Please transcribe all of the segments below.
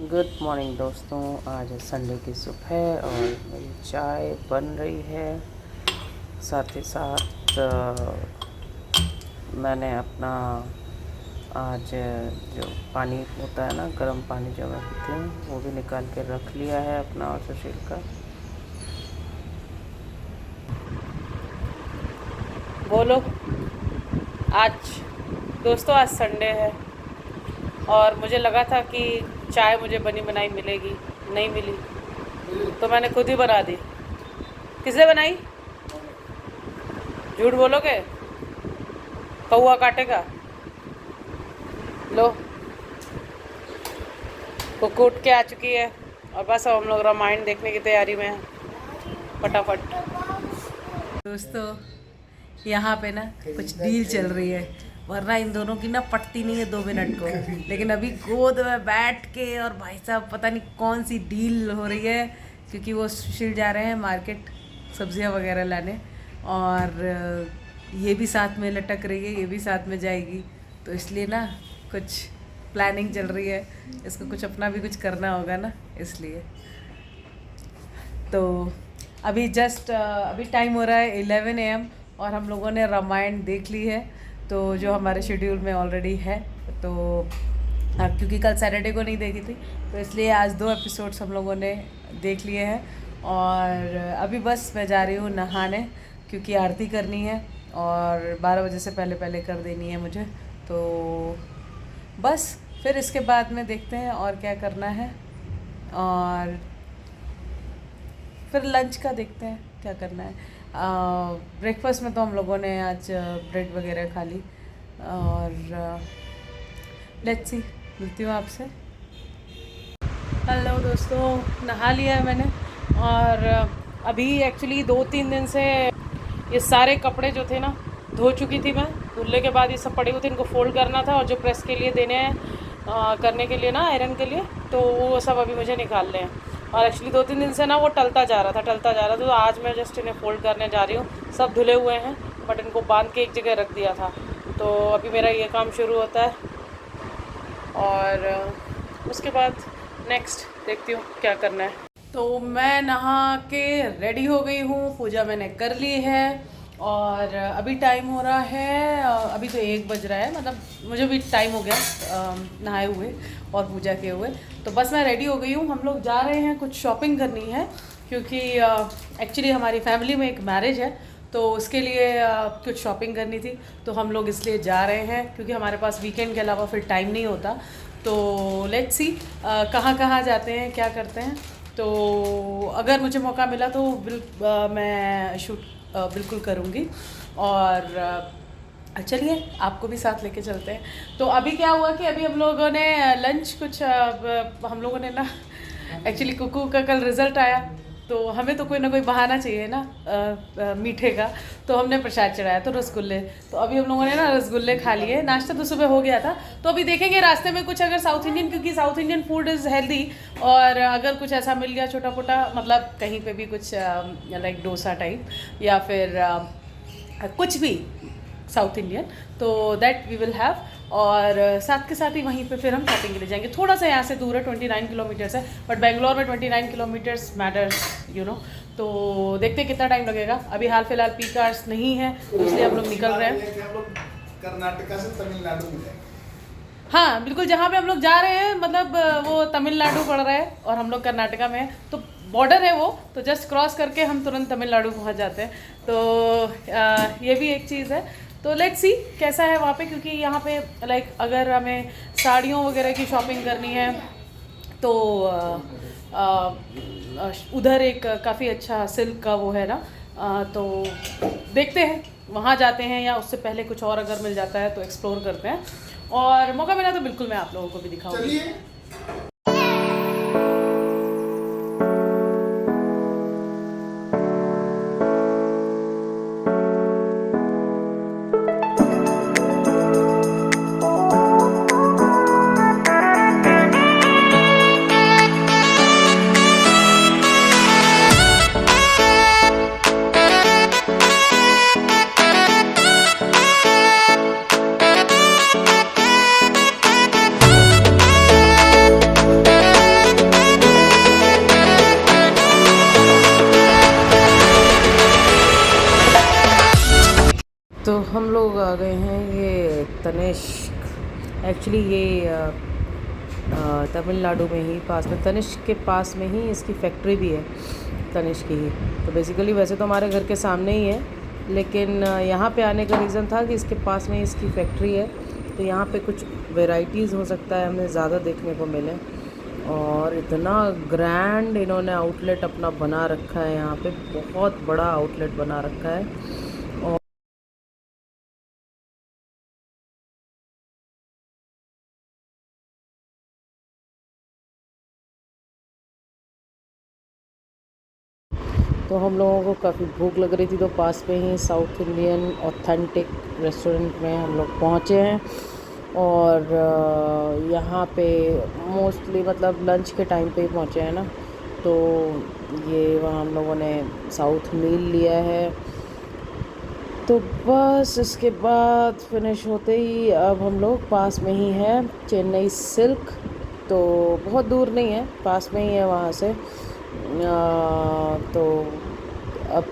Good morning दोस्तों। आज है संडे की सुबह और मेरी चाय बन रही है। साथ ही साथ मैंने अपना आज जो पानी होता है ना, गर्म पानी जो मैं पीती हूँ, वो भी निकाल के रख लिया है अपना और सुशील का। बोलो। आज दोस्तों आज संडे है और मुझे लगा था कि चाय मुझे बनी बनाई मिलेगी, नहीं मिली तो मैंने खुद ही बना दी। किसने बनाई? झूठ बोलोगे? कौआ काटेगा। लो, कुक उठ के आ चुकी है और बस अब हम लोग रामायण देखने की तैयारी में हैं फटाफट। दोस्तों यहाँ पे ना कुछ डील चल रही है, वरना इन दोनों की ना पटती नहीं है 2 मिनट को। लेकिन अभी गोद में बैठ के और भाई साहब पता नहीं कौन सी डील हो रही है, क्योंकि वो सुशील जा रहे हैं मार्केट सब्जियां वगैरह लाने और ये भी साथ में लटक रही है, ये भी साथ में जाएगी। तो इसलिए ना कुछ प्लानिंग चल रही है, इसको कुछ अपना भी कुछ करना होगा ना, इसलिए। तो अभी अभी टाइम हो रहा है 11 AM और हम लोगों ने रामायण देख ली है, तो जो हमारे शेड्यूल में ऑलरेडी है। तो क्योंकि कल सैटरडे को नहीं देखी थी तो इसलिए आज 2 एपिसोड्स हम लोगों ने देख लिए हैं। और अभी बस मैं जा रही हूँ नहाने, क्योंकि आरती करनी है और 12 बजे से पहले पहले कर देनी है मुझे। तो बस फिर इसके बाद में देखते हैं और क्या करना है, और फिर लंच का देखते हैं क्या करना है। ब्रेकफास्ट में तो हम लोगों ने आज ब्रेड वगैरह खा ली और लेट्स सी, मिलती हूँ आपसे। हेलो दोस्तों, नहा लिया है मैंने और अभी एक्चुअली 2-3 दिन से ये सारे कपड़े जो थे ना धो चुकी थी मैं। धुलने के बाद ये सब पड़े हुए थे, इनको फोल्ड करना था और जो प्रेस के लिए देने हैं करने के लिए ना, आयरन के लिए, तो वो सब अभी मुझे निकालने हैं। और एक्चुअली 2-3 दिन से ना वो टलता जा रहा था। तो आज मैं जस्ट इन्हें फ़ोल्ड करने जा रही हूँ। सब धुले हुए हैं बट इनको बांध के एक जगह रख दिया था, तो अभी मेरा ये काम शुरू होता है और उसके बाद नेक्स्ट देखती हूँ क्या करना है। तो मैं नहा के रेडी हो गई हूँ, पूजा मैंने कर ली है और अभी टाइम हो रहा है, अभी तो 1 बज रहा है, मतलब मुझे भी टाइम हो गया नहाए हुए और पूजा किए हुए। तो बस मैं रेडी हो गई हूँ, हम लोग जा रहे हैं, कुछ शॉपिंग करनी है, क्योंकि एक्चुअली हमारी फैमिली में एक मैरिज है, तो उसके लिए कुछ शॉपिंग करनी थी। तो हम लोग इसलिए जा रहे हैं क्योंकि हमारे पास वीकेंड के अलावा फिर टाइम नहीं होता। तो लेट्स सी कहाँ कहाँ जाते हैं, क्या करते हैं। तो अगर मुझे मौका मिला तो मैं शूट बिल्कुल करूँगी और चलिए आपको भी साथ लेके चलते हैं। तो अभी क्या हुआ कि अभी हम लोगों ने लंच कुछ हम लोगों ने ना, एक्चुअली कुकू का कल रिज़ल्ट आया, तो हमें तो कोई ना कोई बहाना चाहिए ना मीठे का। तो हमने प्रसाद चढ़ाया, तो रसगुल्ले। तो अभी हम लोगों ने ना रसगुल्ले खा लिए। नाश्ता तो सुबह हो गया था, तो अभी देखेंगे रास्ते में कुछ अगर साउथ इंडियन, क्योंकि south Indian food is healthy, और अगर कुछ ऐसा मिल गया छोटा मोटा, मतलब कहीं पे भी कुछ लाइक डोसा टाइप या फिर कुछ भी साउथ इंडियन, तो दैट वी विल हैव। और साथ के साथ ही वहीं पे फिर हम शॉपिंग के लिए जाएंगे। थोड़ा सा यहाँ से दूर है, 29 किलोमीटर्स है, बट बेंगलोर में 29 किलोमीटर्स मैटर्स, यू नो। तो देखते हैं कितना टाइम लगेगा। अभी हाल फिलहाल पीक आवर्स नहीं है, तो इसलिए हम लोग निकल रहे हैं। कर्नाटका से तमिलनाडु में जाएंगे। हाँ बिल्कुल, जहाँ पे हम लोग जा रहे हैं मतलब वो तमिलनाडु पड़ रहा है और हम लोग कर्नाटका में है, तो बॉर्डर है वो, तो जस्ट क्रॉस करके हम तुरंत तमिलनाडु पहुँच जाते हैं। तो ये भी एक चीज़ है। तो लेट्स सी कैसा है वहाँ पे, क्योंकि यहाँ पे लाइक अगर हमें साड़ियों वगैरह की शॉपिंग करनी है तो उधर एक काफ़ी अच्छा सिल्क का वो है ना, तो देखते हैं वहाँ जाते हैं, या उससे पहले कुछ और अगर मिल जाता है तो एक्सप्लोर करते हैं, और मौका मिला तो बिल्कुल मैं आप लोगों को भी दिखाऊंगी। हम लोग आ गए हैं ये तनिष्क। एक्चुअली ये तमिलनाडु में ही पास में, तनिष्क के पास में ही इसकी फैक्ट्री भी है, तनिष्क की ही। तो बेसिकली वैसे तो हमारे घर के सामने ही है, लेकिन यहाँ पे आने का रीज़न था कि इसके पास में ही इसकी फैक्ट्री है, तो यहाँ पे कुछ वेराइटीज़ हो सकता है हमें ज़्यादा देखने को मिले। और इतना ग्रैंड इन्होंने आउटलेट अपना बना रखा है, यहाँ पे बहुत बड़ा आउटलेट बना रखा है। और तो हम लोगों को काफ़ी भूख लग रही थी, तो पास में ही साउथ इंडियन ऑथेंटिक रेस्टोरेंट में हम लोग पहुँचे हैं। और यहाँ पे मोस्टली मतलब लंच के टाइम पे ही पहुँचे हैं ना, तो ये वहाँ हम लोगों ने साउथ मील लिया है। तो बस इसके बाद फिनिश होते ही अब हम लोग पास में ही है चेन्नई सिल्क, तो बहुत दूर नहीं है, पास में ही है वहाँ से। तो अब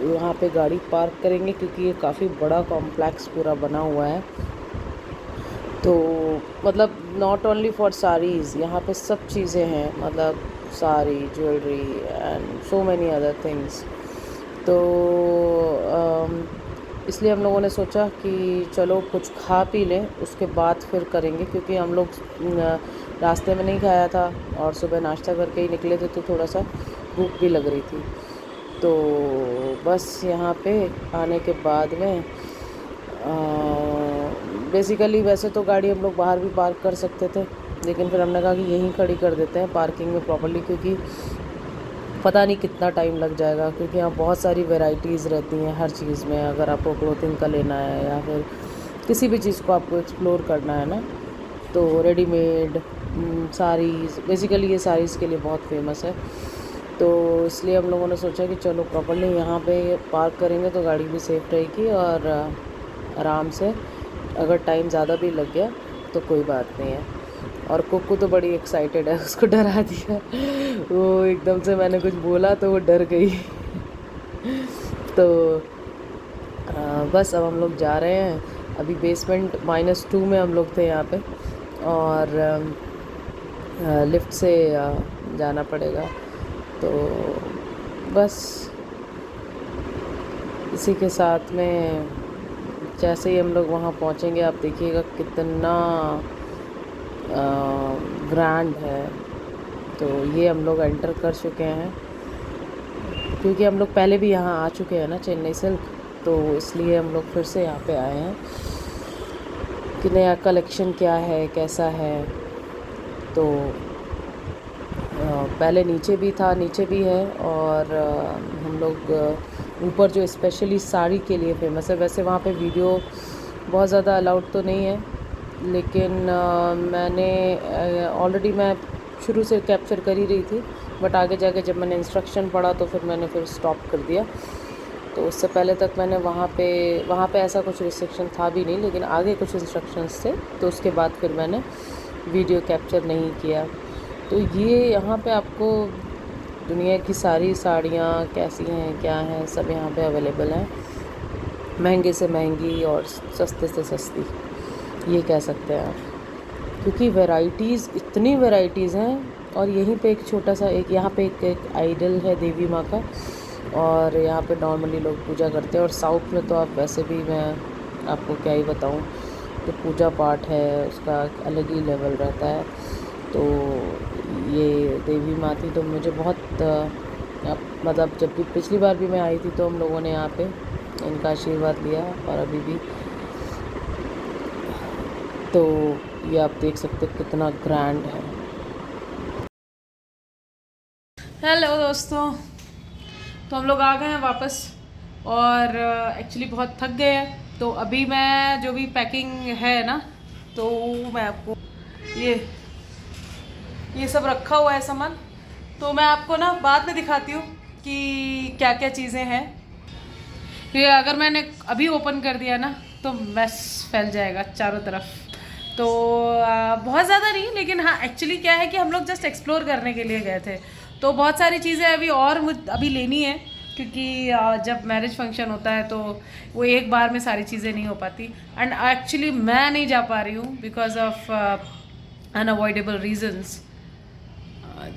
यहाँ पे गाड़ी पार्क करेंगे क्योंकि ये काफ़ी बड़ा कॉम्प्लेक्स पूरा बना हुआ है। तो मतलब नॉट ओनली फॉर साड़ीज़, यहाँ पे सब चीज़ें हैं, मतलब sari, jewellery and so many other things. तो इसलिए हम लोगों ने सोचा कि चलो कुछ खा पी लें, उसके बाद फिर करेंगे, क्योंकि हम लोग रास्ते में नहीं खाया था और सुबह नाश्ता करके ही निकले थे, तो थोड़ा सा भूख भी लग रही थी। तो बस यहाँ पे आने के बाद में बेसिकली वैसे तो गाड़ी हम लोग बाहर भी पार्क कर सकते थे, लेकिन फिर हमने कहा कि यहीं खड़ी कर देते हैं पार्किंग में प्रॉपर्ली, क्योंकि पता नहीं कितना टाइम लग जाएगा, क्योंकि यहाँ बहुत सारी वैरायटीज़ रहती हैं हर चीज़ में। अगर आपको क्लोथिंग का लेना है या फिर किसी भी चीज़ को आपको एक्सप्लोर करना है ना, तो रेडीमेड साड़ीज़, बेसिकली ये साड़ीज़ के लिए बहुत फेमस है। तो इसलिए हम लोगों ने सोचा कि चलो प्रॉपर्ली यहाँ पे पार्क करेंगे तो गाड़ी भी सेफ़ रहेगी, और आराम से, अगर टाइम ज़्यादा भी लग गया तो कोई बात नहीं है। और कुक्कू तो बड़ी एक्साइटेड है, उसको डरा दिया वो एकदम से मैंने कुछ बोला तो वो डर गई तो बस अब हम लोग जा रहे हैं। अभी बेसमेंट -2 में हम लोग थे यहाँ पे, और लिफ्ट से जाना पड़ेगा। तो बस इसी के साथ में जैसे ही हम लोग वहाँ पहुँचेंगे, आप देखिएगा कितना ब्रांड है। तो ये हम लोग एंटर कर चुके हैं, क्योंकि हम लोग पहले भी यहाँ आ चुके हैं ना चेन्नई सिल्क, तो इसलिए हम लोग फिर से यहाँ पे आए हैं कि नया कलेक्शन क्या है, कैसा है। तो पहले नीचे भी था, नीचे भी है, और हम लोग ऊपर जो स्पेशली साड़ी के लिए फेमस है, वैसे वहाँ पे वीडियो बहुत ज़्यादा अलाउड तो नहीं है, लेकिन मैंने ऑलरेडी मैं शुरू से कैप्चर कर ही रही थी, बट आगे जाके जब मैंने इंस्ट्रक्शन पढ़ा तो फिर मैंने फिर स्टॉप कर दिया। तो उससे पहले तक मैंने वहाँ पे ऐसा कुछ रिस्ट्रिक्शन था भी नहीं, लेकिन आगे कुछ इंस्ट्रक्शंस थे, तो उसके बाद फिर मैंने वीडियो कैप्चर नहीं किया। तो ये यहाँ पे आपको दुनिया की सारी साड़ियाँ कैसी हैं, क्या हैं, सब यहाँ पे अवेलेबल हैं, महंगे से महंगी और सस्ते से सस्ती, ये कह सकते हैं आप, क्योंकि वैराइटीज़, इतनी वैराइटीज़ हैं। और यहीं पे एक छोटा सा यहाँ पे एक आइडल है देवी माँ का, और यहाँ पे नॉर्मली लोग पूजा करते हैं। और साउथ में तो आप वैसे भी, मैं आपको क्या ही बताऊँ, तो पूजा पाठ है उसका अलग ही लेवल रहता है। तो ये देवी माँ थी, तो मुझे बहुत मतलब जब भी पिछली बार भी मैं आई थी तो हम लोगों ने यहाँ पे इनका आशीर्वाद लिया, और अभी भी। तो ये आप देख सकते हैं कितना ग्रैंड है। हेलो दोस्तों, तो हम लोग आ गए हैं वापस, और एक्चुअली बहुत थक गए हैं। तो अभी मैं जो भी पैकिंग है ना, तो मैं आपको ये सब रखा हुआ है सामान, तो मैं आपको ना बाद में दिखाती हूँ कि क्या क्या चीज़ें हैं, क्योंकि अगर मैंने अभी ओपन कर दिया ना तो मैस फैल जाएगा चारों तरफ। तो बहुत ज़्यादा नहीं, लेकिन हाँ एक्चुअली क्या है कि हम लोग जस्ट एक्सप्लोर करने के लिए गए थे, तो बहुत सारी चीज़ें अभी और अभी लेनी है, क्योंकि जब मैरिज फंक्शन होता है तो वो एक बार में सारी चीज़ें नहीं हो पाती। एंड एक्चुअली मैं नहीं जा पा रही हूँ because of unavoidable reasons.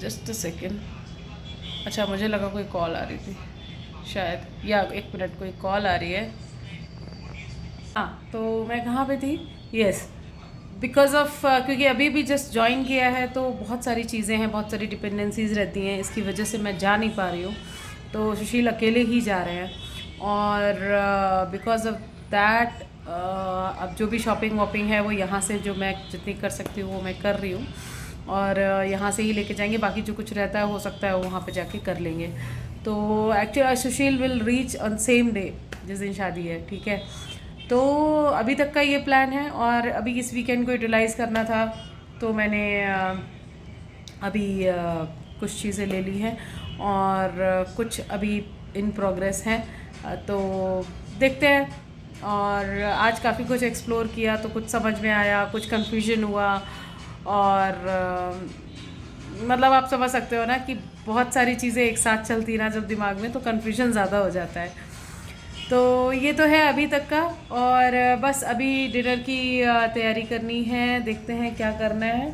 Just a second. अच्छा, मुझे लगा कोई कॉल आ रही थी शायद, या एक मिनट, कोई कॉल आ रही है। हाँ, तो मैं कहाँ पे थी? यस, बिकॉज ऑफ क्योंकि अभी भी जस्ट ज्वाइन किया है तो बहुत सारी चीज़ें हैं, बहुत सारी डिपेंडेंसीज रहती हैं, इसकी वजह से मैं जा नहीं पा रही हूँ। तो सुशील अकेले ही जा रहे हैं और बिकॉज ऑफ दैट अब जो भी शॉपिंग वॉपिंग है वो यहाँ से जो मैं जितनी कर सकती हूँ वो मैं कर रही हूँ, और यहाँ से ही लेके जाएंगे। बाकी जो कुछ रहता है हो सकता है वो वहाँ पे जाके कर लेंगे। तो actually Sushil will reach on same day जिस दिन शादी है, ठीक है। तो अभी तक का ये प्लान है, और अभी इस वीकेंड को यूटिलाइज़ करना था तो मैंने अभी कुछ चीज़ें ले ली हैं और कुछ अभी इन प्रोग्रेस हैं। तो देखते हैं। और आज काफ़ी कुछ एक्सप्लोर किया तो कुछ समझ में आया, कुछ कंफ्यूजन हुआ, और मतलब आप समझ सकते हो ना कि बहुत सारी चीज़ें एक साथ चलती ना जब दिमाग में, तो कन्फ्यूजन ज़्यादा हो जाता है। तो ये तो है अभी तक का, और बस अभी डिनर की तैयारी करनी है, देखते हैं क्या करना है।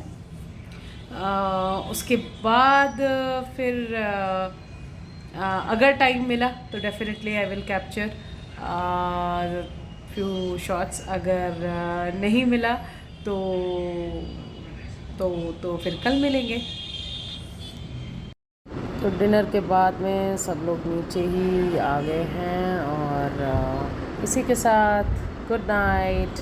उसके बाद फिर अगर टाइम मिला तो definitely I will capture few shots. अगर नहीं मिला तो फिर कल मिलेंगे। तो डिनर के बाद में सब लोग नीचे ही आ गए हैं, और इसी के साथ गुड नाइट।